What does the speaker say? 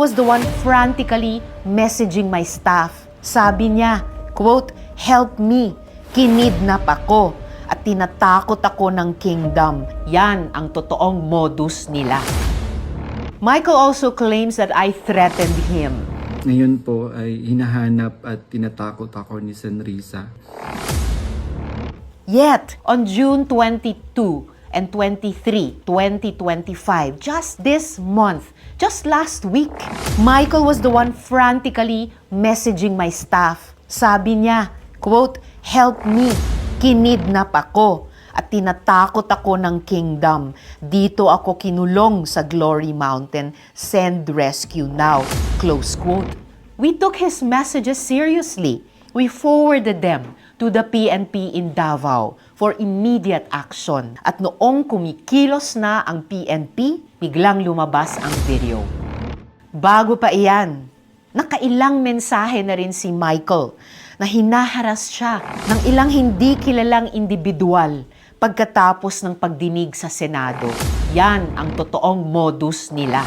Was the one frantically messaging my staff. Sabi niya, quote, "Help me, kinidnap ako at tinatakot ako ng kingdom." Yan ang totoong modus nila. Michael also claims that I threatened him. Ngayon po ay hinahanap at tinatakot ako ni Senrisa. Yet, on June 22 and 23, 2025, just this month, just last week, Michael was the one frantically messaging my staff. Sabi niya, quote, "Help me, kinidnap ako at tinatakot ako ng kingdom. Dito ako kinulong sa Glory Mountain. Send rescue now." Close quote. We took his messages seriously. We forwarded them to the PNP in Davao for immediate action. At noong kumikilos na ang PNP, biglang lumabas ang video. Bago pa iyan, nakailang mensahe na rin si Michael na hinaharas siya ng ilang hindi kilalang individual pagkatapos ng pagdinig sa Senado. Yan ang totoong modus nila.